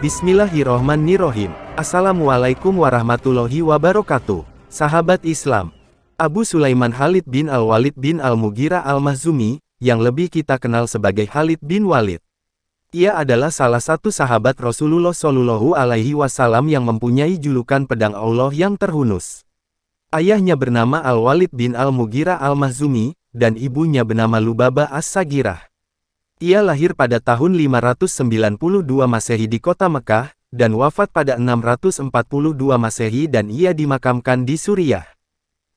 Bismillahirrohmanirrohim. Assalamualaikum warahmatullahi wabarakatuh. Sahabat Islam, Abu Sulaiman Khalid bin Al-Walid bin Al-Mughirah Al-Makhzumi, yang lebih kita kenal sebagai Khalid bin Walid. Ia adalah salah satu sahabat Rasulullah Shallallahu Alaihi Wasallam yang mempunyai julukan pedang Allah yang terhunus. Ayahnya bernama Al-Walid bin Al-Mughirah Al-Makhzumi, dan ibunya bernama Lubabah As-Sagirah. Ia lahir pada tahun 592 Masehi di kota Mekah, dan wafat pada 642 Masehi dan ia dimakamkan di Suriah.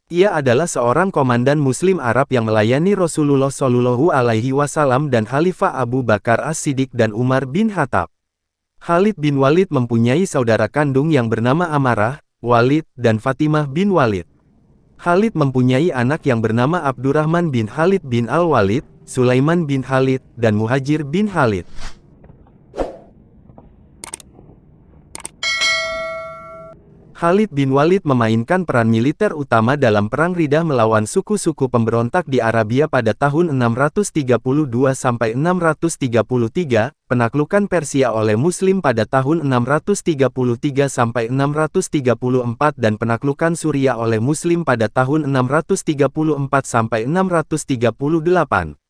Ia adalah seorang komandan Muslim Arab yang melayani Rasulullah Shallallahu Alaihi Wasallam dan Khalifah Abu Bakar As-Siddiq dan Umar bin Khattab. Khalid bin Walid mempunyai saudara kandung yang bernama Amarah, Walid, dan Fatimah bin Walid. Khalid mempunyai anak yang bernama Abdurrahman bin Khalid bin Al-Walid, Sulaiman bin Khalid, dan Muhajir bin Khalid. Khalid bin Walid memainkan peran militer utama dalam Perang Riddah melawan suku-suku pemberontak di Arabia pada tahun 632–633, penaklukan Persia oleh Muslim pada tahun 633–634 dan penaklukan Suriah oleh Muslim pada tahun 634–638.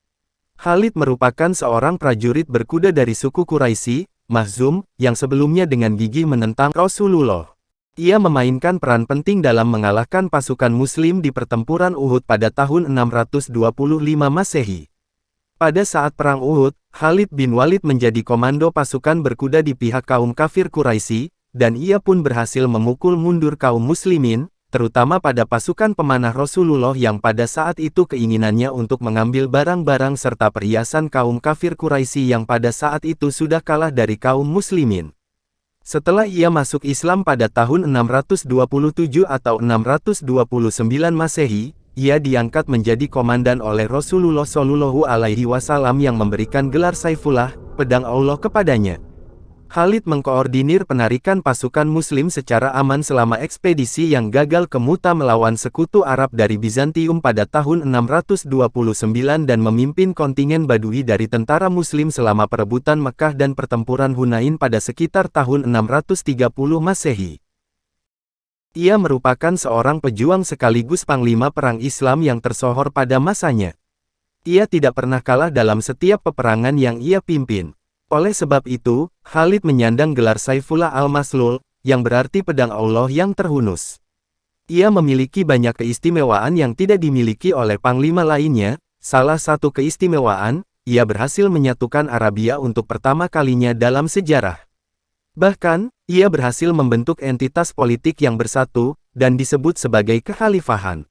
Khalid merupakan seorang prajurit berkuda dari suku Quraisy, Makhzum, yang sebelumnya dengan gigih menentang Rasulullah. Ia memainkan peran penting dalam mengalahkan pasukan Muslim di pertempuran Uhud pada tahun 625 Masehi. Pada saat Perang Uhud, Khalid bin Walid menjadi komando pasukan berkuda di pihak kaum kafir Quraisy, dan ia pun berhasil memukul mundur kaum Muslimin, terutama pada pasukan pemanah Rasulullah yang pada saat itu keinginannya untuk mengambil barang-barang serta perhiasan kaum kafir Quraisy yang pada saat itu sudah kalah dari kaum Muslimin. Setelah ia masuk Islam pada tahun 627 atau 629 Masehi, ia diangkat menjadi komandan oleh Rasulullah Shallallahu Alaihi Wasallam yang memberikan gelar Saifullah, pedang Allah kepadanya. Khalid mengkoordinir penarikan pasukan Muslim secara aman selama ekspedisi yang gagal ke Mu'tah melawan sekutu Arab dari Bizantium pada tahun 629 dan memimpin kontingen Badui dari tentara Muslim selama perebutan Mekah dan pertempuran Hunain pada sekitar tahun 630 Masehi. Ia merupakan seorang pejuang sekaligus panglima perang Islam yang tersohor pada masanya. Ia tidak pernah kalah dalam setiap peperangan yang ia pimpin. Oleh sebab itu, Khalid menyandang gelar Saifullah al-Maslul, yang berarti pedang Allah yang terhunus. Ia memiliki banyak keistimewaan yang tidak dimiliki oleh panglima lainnya. Salah satu keistimewaan, ia berhasil menyatukan Arabia untuk pertama kalinya dalam sejarah. Bahkan, ia berhasil membentuk entitas politik yang bersatu, dan disebut sebagai kekhalifahan.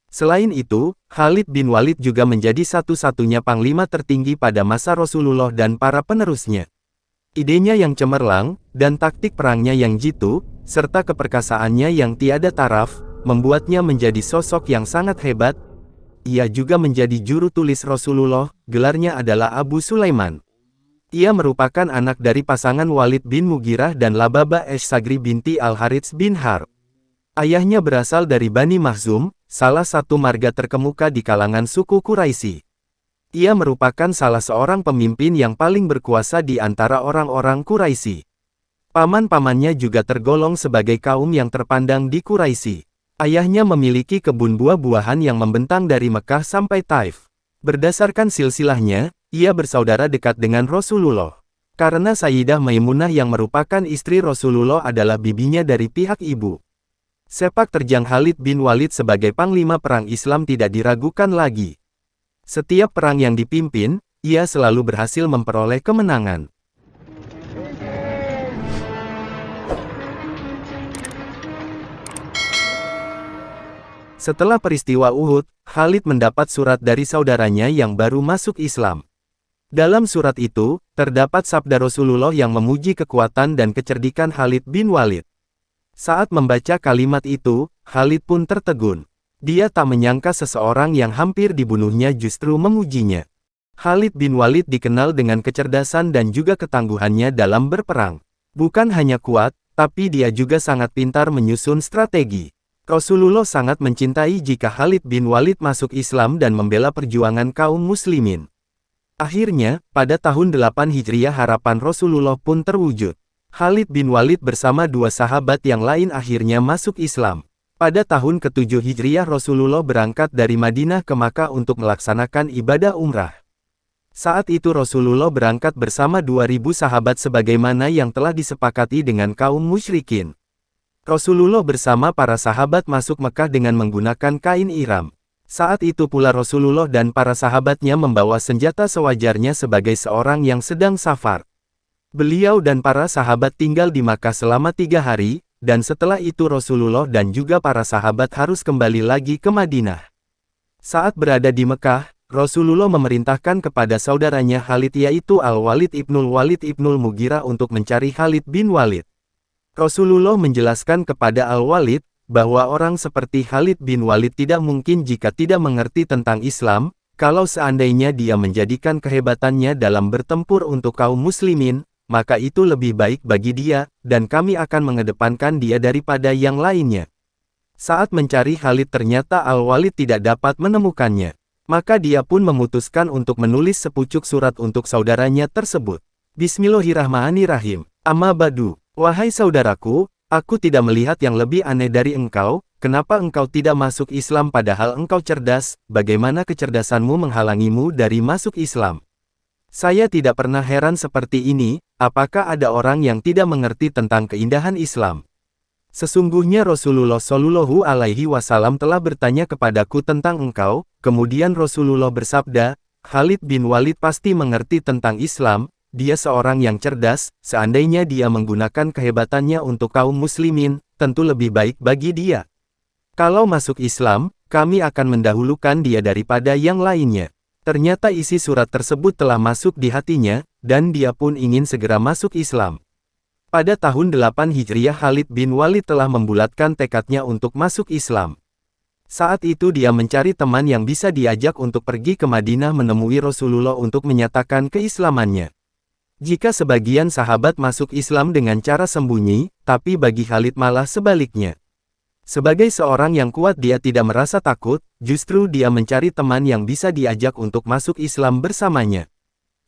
Selain itu, Khalid bin Walid juga menjadi satu-satunya panglima tertinggi pada masa Rasulullah dan para penerusnya. Idenya yang cemerlang, dan taktik perangnya yang jitu, serta keperkasaannya yang tiada taraf, membuatnya menjadi sosok yang sangat hebat. Ia juga menjadi juru tulis Rasulullah, gelarnya adalah Abu Sulaiman. Ia merupakan anak dari pasangan Walid bin Mughirah dan Lubabah As-Sagirah binti Al-Harits bin Harb. Ayahnya berasal dari Bani Makhzum, salah satu marga terkemuka di kalangan suku Quraisy. Ia merupakan salah seorang pemimpin yang paling berkuasa di antara orang-orang Quraisy. Paman-pamannya juga tergolong sebagai kaum yang terpandang di Quraisy. Ayahnya memiliki kebun buah-buahan yang membentang dari Mekah sampai Taif. Berdasarkan silsilahnya, ia bersaudara dekat dengan Rasulullah. Karena Sayyidah Maimunah yang merupakan istri Rasulullah adalah bibinya dari pihak ibu. Sepak terjang Khalid bin Walid sebagai panglima perang Islam tidak diragukan lagi. Setiap perang yang dipimpin, ia selalu berhasil memperoleh kemenangan. Setelah peristiwa Uhud, Khalid mendapat surat dari saudaranya yang baru masuk Islam. Dalam surat itu, terdapat sabda Rasulullah yang memuji kekuatan dan kecerdikan Khalid bin Walid. Saat membaca kalimat itu, Khalid pun tertegun. Dia tak menyangka seseorang yang hampir dibunuhnya justru memujinya. Khalid bin Walid dikenal dengan kecerdasan dan juga ketangguhannya dalam berperang. Bukan hanya kuat, tapi dia juga sangat pintar menyusun strategi. Rasulullah sangat mencintai jika Khalid bin Walid masuk Islam dan membela perjuangan kaum muslimin. Akhirnya, pada tahun 8 Hijriah harapan Rasulullah pun terwujud. Khalid bin Walid bersama dua sahabat yang lain akhirnya masuk Islam. Pada tahun ke-7 Hijriah Rasulullah berangkat dari Madinah ke Makkah untuk melaksanakan ibadah umrah. Saat itu Rasulullah berangkat bersama 2.000 sahabat sebagaimana yang telah disepakati dengan kaum musyrikin. Rasulullah bersama para sahabat masuk Mekah dengan menggunakan kain ihram. Saat itu pula Rasulullah dan para sahabatnya membawa senjata sewajarnya sebagai seorang yang sedang safar. Beliau dan para sahabat tinggal di Makkah selama 3 hari, dan setelah itu Rasulullah dan juga para sahabat harus kembali lagi ke Madinah. Saat berada di Mekah, Rasulullah memerintahkan kepada saudaranya Khalid yaitu Al-Walid ibnul Walid ibnul Mughirah untuk mencari Khalid bin Walid. Rasulullah menjelaskan kepada Al-Walid, bahwa orang seperti Khalid bin Walid tidak mungkin jika tidak mengerti tentang Islam, kalau seandainya dia menjadikan kehebatannya dalam bertempur untuk kaum muslimin, maka itu lebih baik bagi dia, dan kami akan mengedepankan dia daripada yang lainnya. Saat mencari Khalid ternyata Al-Walid tidak dapat menemukannya. Maka dia pun memutuskan untuk menulis sepucuk surat untuk saudaranya tersebut. Bismillahirrahmanirrahim. Amma ba'du, wahai saudaraku, aku tidak melihat yang lebih aneh dari engkau, kenapa engkau tidak masuk Islam padahal engkau cerdas, bagaimana kecerdasanmu menghalangimu dari masuk Islam? Saya tidak pernah heran seperti ini, apakah ada orang yang tidak mengerti tentang keindahan Islam? Sesungguhnya Rasulullah Shallallahu Alaihi Wasallam telah bertanya kepadaku tentang engkau, kemudian Rasulullah bersabda, Khalid bin Walid pasti mengerti tentang Islam, dia seorang yang cerdas, seandainya dia menggunakan kehebatannya untuk kaum muslimin, tentu lebih baik bagi dia. Kalau masuk Islam, kami akan mendahulukan dia daripada yang lainnya. Ternyata isi surat tersebut telah masuk di hatinya, dan dia pun ingin segera masuk Islam. Pada tahun 8 Hijriah Khalid bin Walid telah membulatkan tekadnya untuk masuk Islam. Saat itu dia mencari teman yang bisa diajak untuk pergi ke Madinah menemui Rasulullah untuk menyatakan keislamannya. Jika sebagian sahabat masuk Islam dengan cara sembunyi, tapi bagi Khalid malah sebaliknya. Sebagai seorang yang kuat dia tidak merasa takut, justru dia mencari teman yang bisa diajak untuk masuk Islam bersamanya.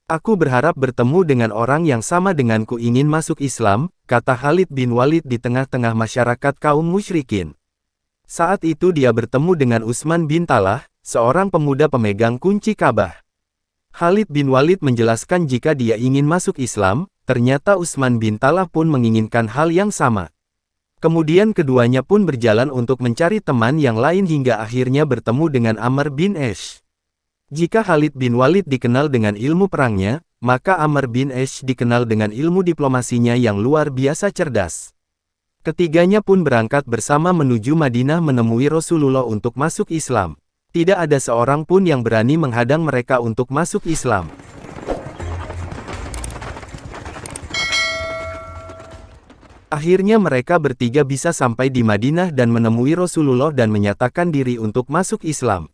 Aku berharap bertemu dengan orang yang sama denganku ingin masuk Islam, kata Khalid bin Walid di tengah-tengah masyarakat kaum musyrikin. Saat itu dia bertemu dengan Utsman bin Talah, seorang pemuda pemegang kunci Ka'bah. Khalid bin Walid menjelaskan jika dia ingin masuk Islam, ternyata Utsman bin Talah pun menginginkan hal yang sama. Kemudian keduanya pun berjalan untuk mencari teman yang lain hingga akhirnya bertemu dengan Amr bin Ash. Jika Khalid bin Walid dikenal dengan ilmu perangnya, maka Amr bin Ash dikenal dengan ilmu diplomasinya yang luar biasa cerdas. Ketiganya pun berangkat bersama menuju Madinah menemui Rasulullah untuk masuk Islam. Tidak ada seorang pun yang berani menghadang mereka untuk masuk Islam. Akhirnya mereka bertiga bisa sampai di Madinah dan menemui Rasulullah dan menyatakan diri untuk masuk Islam.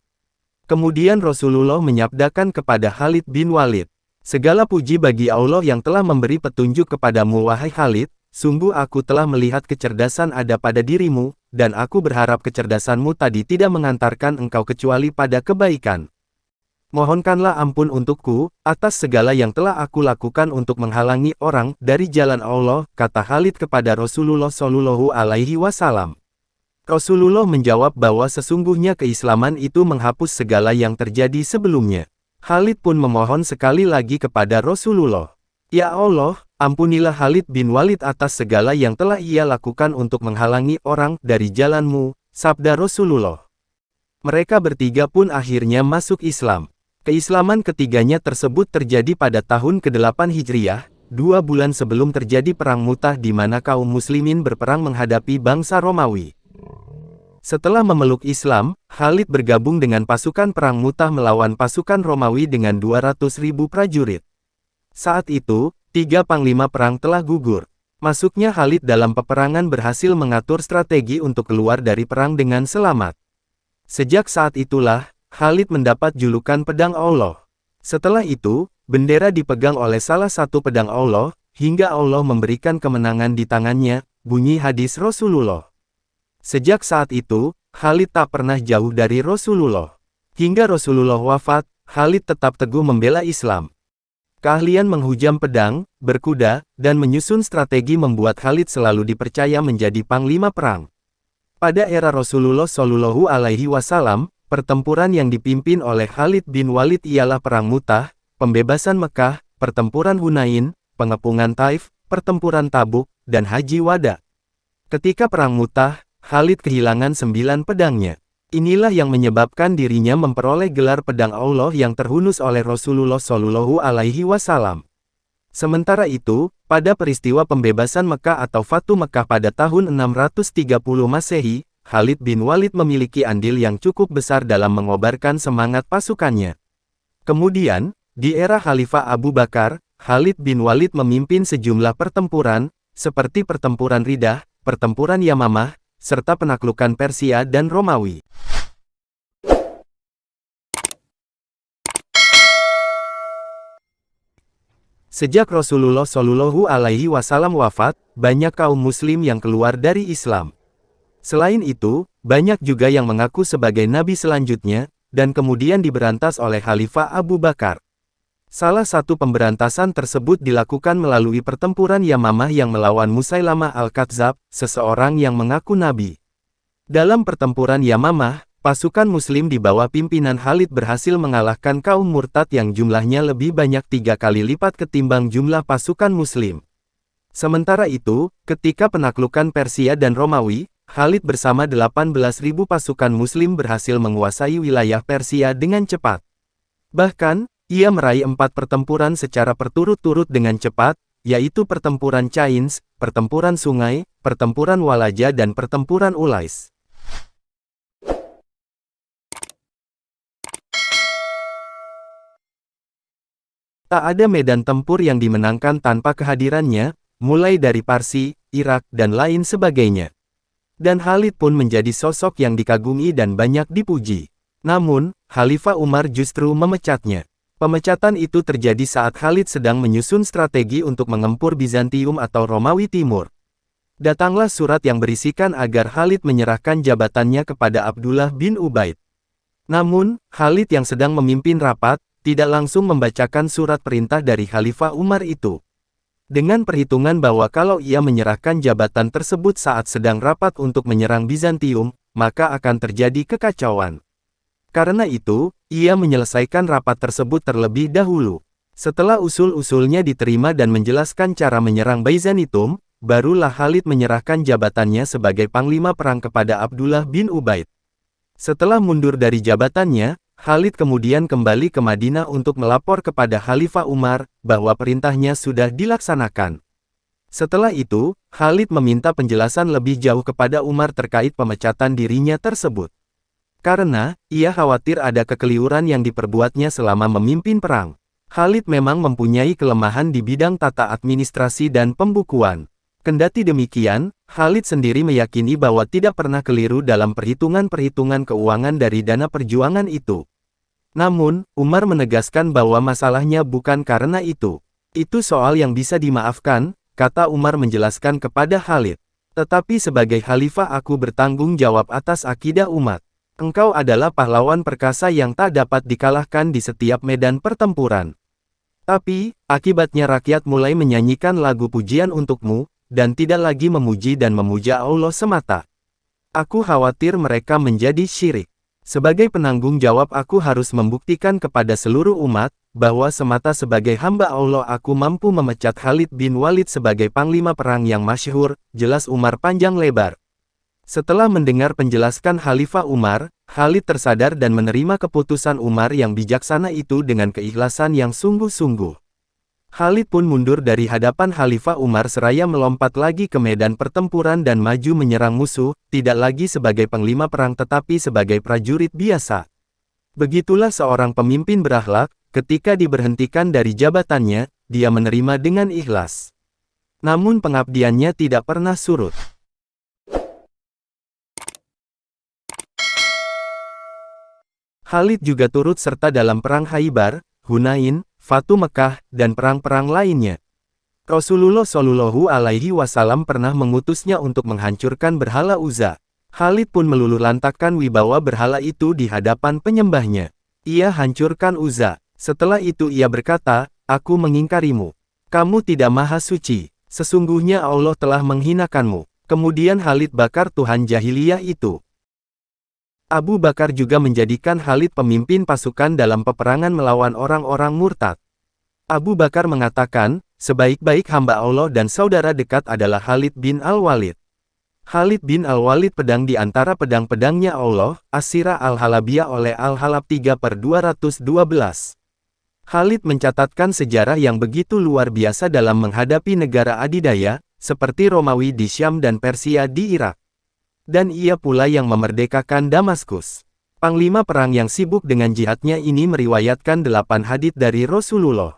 Kemudian Rasulullah menyabdakan kepada Khalid bin Walid, segala puji bagi Allah yang telah memberi petunjuk kepadamu wahai Khalid, sungguh aku telah melihat kecerdasan ada pada dirimu, dan aku berharap kecerdasanmu tadi tidak mengantarkan engkau kecuali pada kebaikan. Mohonkanlah ampun untukku, atas segala yang telah aku lakukan untuk menghalangi orang dari jalan Allah, kata Khalid kepada Rasulullah Shallallahu Alaihi Wasallam. Rasulullah menjawab bahwa sesungguhnya keislaman itu menghapus segala yang terjadi sebelumnya. Khalid pun memohon sekali lagi kepada Rasulullah. Ya Allah, ampunilah Khalid bin Walid atas segala yang telah ia lakukan untuk menghalangi orang dari jalanmu, sabda Rasulullah. Mereka bertiga pun akhirnya masuk Islam. Keislaman ketiganya tersebut terjadi pada tahun ke-8 Hijriah, 2 bulan sebelum terjadi Perang Mu'tah di mana kaum muslimin berperang menghadapi bangsa Romawi. Setelah memeluk Islam, Khalid bergabung dengan pasukan Perang Mu'tah melawan pasukan Romawi dengan 200.000 prajurit. Saat itu, 3 panglima perang telah gugur. Masuknya Khalid dalam peperangan berhasil mengatur strategi untuk keluar dari perang dengan selamat. Sejak saat itulah, Khalid mendapat julukan Pedang Allah. Setelah itu, bendera dipegang oleh salah satu pedang Allah, hingga Allah memberikan kemenangan di tangannya, bunyi hadis Rasulullah. Sejak saat itu, Khalid tak pernah jauh dari Rasulullah. Hingga Rasulullah wafat, Khalid tetap teguh membela Islam. Keahlian menghujam pedang, berkuda, dan menyusun strategi membuat Khalid selalu dipercaya menjadi panglima perang. Pada era Rasulullah Shallallahu Alaihi Wasallam, pertempuran yang dipimpin oleh Khalid bin Walid ialah Perang Mu'tah, pembebasan Mekah, pertempuran Hunain, pengepungan Taif, pertempuran Tabuk, dan Haji Wada. Ketika Perang Mu'tah, Khalid kehilangan 9 pedangnya. Inilah yang menyebabkan dirinya memperoleh gelar pedang Allah yang terhunus oleh Rasulullah Shallallahu Alaihi Wasallam. Sementara itu, pada peristiwa pembebasan Mekah atau Fatu Mekah pada tahun 630 Masehi, Khalid bin Walid memiliki andil yang cukup besar dalam mengobarkan semangat pasukannya. Kemudian, di era Khalifah Abu Bakar, Khalid bin Walid memimpin sejumlah pertempuran, seperti pertempuran Ridah, pertempuran Yamamah, serta penaklukan Persia dan Romawi. Sejak Rasulullah Shallallahu Alaihi Wasallam wafat, banyak kaum Muslim yang keluar dari Islam. Selain itu, banyak juga yang mengaku sebagai nabi selanjutnya, dan kemudian diberantas oleh Khalifah Abu Bakar. Salah satu pemberantasan tersebut dilakukan melalui pertempuran Yamamah yang melawan Musailamah Al-Kadzab, seseorang yang mengaku nabi. Dalam pertempuran Yamamah, pasukan Muslim di bawah pimpinan Khalid berhasil mengalahkan kaum murtad yang jumlahnya lebih banyak 3 kali lipat ketimbang jumlah pasukan Muslim. Sementara itu, ketika penaklukan Persia dan Romawi, Khalid bersama 18.000 pasukan Muslim berhasil menguasai wilayah Persia dengan cepat. Bahkan, ia meraih 4 pertempuran secara berturut-turut dengan cepat, yaitu pertempuran Cains, pertempuran Sungai, pertempuran Walaja dan pertempuran Ulais. Tak ada medan tempur yang dimenangkan tanpa kehadirannya, mulai dari Parsi, Irak, dan lain sebagainya. Dan Khalid pun menjadi sosok yang dikagumi dan banyak dipuji. Namun, Khalifah Umar justru memecatnya. Pemecatan itu terjadi saat Khalid sedang menyusun strategi untuk mengempur Bizantium atau Romawi Timur. Datanglah surat yang berisikan agar Khalid menyerahkan jabatannya kepada Abdullah bin Ubaid. Namun, Khalid yang sedang memimpin rapat, tidak langsung membacakan surat perintah dari Khalifah Umar itu. Dengan perhitungan bahwa kalau ia menyerahkan jabatan tersebut saat sedang rapat untuk menyerang Bizantium, maka akan terjadi kekacauan. Karena itu, ia menyelesaikan rapat tersebut terlebih dahulu. Setelah usul-usulnya diterima dan menjelaskan cara menyerang Byzantium, barulah Khalid menyerahkan jabatannya sebagai panglima perang kepada Abdullah bin Ubaid. Setelah mundur dari jabatannya, Khalid kemudian kembali ke Madinah untuk melapor kepada Khalifah Umar, bahwa perintahnya sudah dilaksanakan. Setelah itu, Khalid meminta penjelasan lebih jauh kepada Umar terkait pemecatan dirinya tersebut. Karena, ia khawatir ada kekeliruan yang diperbuatnya selama memimpin perang. Khalid memang mempunyai kelemahan di bidang tata administrasi dan pembukuan. Kendati demikian, Khalid sendiri meyakini bahwa tidak pernah keliru dalam perhitungan-perhitungan keuangan dari dana perjuangan itu. Namun, Umar menegaskan bahwa masalahnya bukan karena itu. Itu soal yang bisa dimaafkan, kata Umar menjelaskan kepada Khalid. Tetapi sebagai khalifah aku bertanggung jawab atas akidah umat. Engkau adalah pahlawan perkasa yang tak dapat dikalahkan di setiap medan pertempuran. Tapi, akibatnya rakyat mulai menyanyikan lagu pujian untukmu, dan tidak lagi memuji dan memuja Allah semata. Aku khawatir mereka menjadi syirik. Sebagai penanggung jawab aku harus membuktikan kepada seluruh umat, bahwa semata sebagai hamba Allah aku mampu memecat Khalid bin Walid sebagai panglima perang yang masyhur, jelas Umar panjang lebar. Setelah mendengar penjelasan Khalifah Umar, Khalid tersadar dan menerima keputusan Umar yang bijaksana itu dengan keikhlasan yang sungguh-sungguh. Khalid pun mundur dari hadapan Khalifah Umar seraya melompat lagi ke medan pertempuran dan maju menyerang musuh, tidak lagi sebagai panglima perang tetapi sebagai prajurit biasa. Begitulah seorang pemimpin berakhlak, ketika diberhentikan dari jabatannya, dia menerima dengan ikhlas. Namun pengabdiannya tidak pernah surut. Khalid juga turut serta dalam perang Khaybar, Hunain, Fatu Mekah, dan perang-perang lainnya. Rasulullah Shallallahu Alaihi Wasallam pernah mengutusnya untuk menghancurkan berhala Uzza. Khalid pun meluluhlantakkan wibawa berhala itu di hadapan penyembahnya. Ia hancurkan Uzza. Setelah itu ia berkata, aku mengingkarimu. Kamu tidak maha suci. Sesungguhnya Allah telah menghinakanmu. Kemudian Khalid bakar Tuhan jahiliyah itu. Abu Bakar juga menjadikan Khalid pemimpin pasukan dalam peperangan melawan orang-orang murtad. Abu Bakar mengatakan, sebaik-baik hamba Allah dan saudara dekat adalah Khalid bin Al-Walid. Khalid bin Al-Walid pedang di antara pedang-pedangnya Allah, As-Sirah Al-Halabiyah oleh Al-Halab 3/212. Khalid mencatatkan sejarah yang begitu luar biasa dalam menghadapi negara adidaya, seperti Romawi di Syam dan Persia di Irak. Dan ia pula yang memerdekakan Damaskus. Panglima perang yang sibuk dengan jihadnya ini meriwayatkan 8 hadits dari Rasulullah.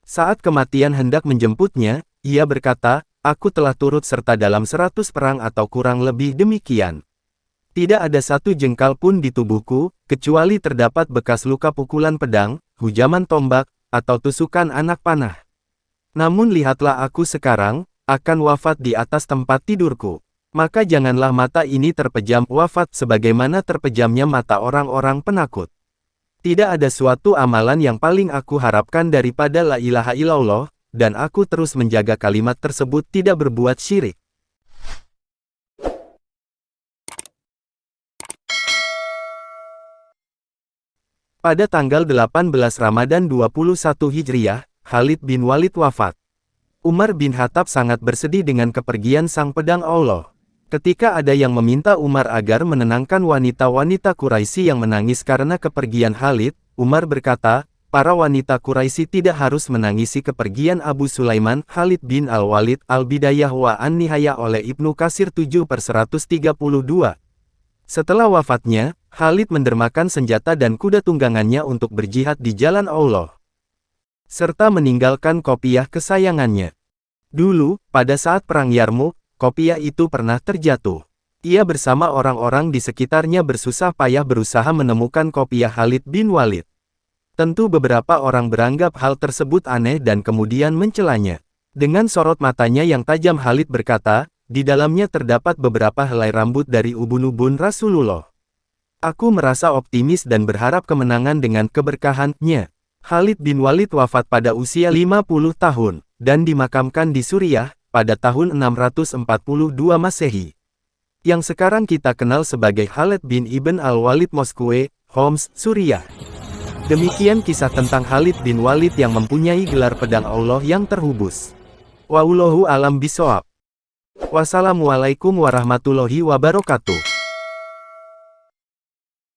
Saat kematian hendak menjemputnya, ia berkata, aku telah turut serta dalam 100 perang atau kurang lebih demikian. Tidak ada satu jengkal pun di tubuhku, kecuali terdapat bekas luka pukulan pedang, hujaman tombak, atau tusukan anak panah. Namun lihatlah aku sekarang, akan wafat di atas tempat tidurku. Maka janganlah mata ini terpejam wafat sebagaimana terpejamnya mata orang-orang penakut. Tidak ada suatu amalan yang paling aku harapkan daripada la ilaha illallah, dan aku terus menjaga kalimat tersebut tidak berbuat syirik. Pada tanggal 18 Ramadan 21 Hijriah, Khalid bin Walid wafat. Umar bin Khattab sangat bersedih dengan kepergian sang pedang Allah. Ketika ada yang meminta Umar agar menenangkan wanita-wanita Quraisy yang menangis karena kepergian Khalid, Umar berkata, para wanita Quraisy tidak harus menangisi kepergian Abu Sulaiman Khalid bin Al-Walid Al-Bidayah wa An-Nihayah oleh Ibnu Katsir 7/132. Setelah wafatnya, Khalid mendermakan senjata dan kuda tunggangannya untuk berjihad di jalan Allah, serta meninggalkan kopiah kesayangannya. Dulu, pada saat Perang Yarmuk, kopiah itu pernah terjatuh. Ia bersama orang-orang di sekitarnya bersusah payah berusaha menemukan kopiah Khalid bin Walid. Tentu beberapa orang beranggap hal tersebut aneh dan kemudian mencelanya. Dengan sorot matanya yang tajam Khalid berkata, di dalamnya terdapat beberapa helai rambut dari ubun-ubun Rasulullah. Aku merasa optimis dan berharap kemenangan dengan keberkahannya. Khalid bin Walid wafat pada usia 50 tahun, dan dimakamkan di Suriah, pada tahun 642 Masehi. Yang sekarang kita kenal sebagai Khalid bin Ibn Al-Walid Moskwe, Homs, Suriah. Demikian kisah tentang Khalid bin Walid yang mempunyai gelar pedang Allah yang terhubus. Wallahu alam bishawab. Wassalamualaikum warahmatullahi wabarakatuh.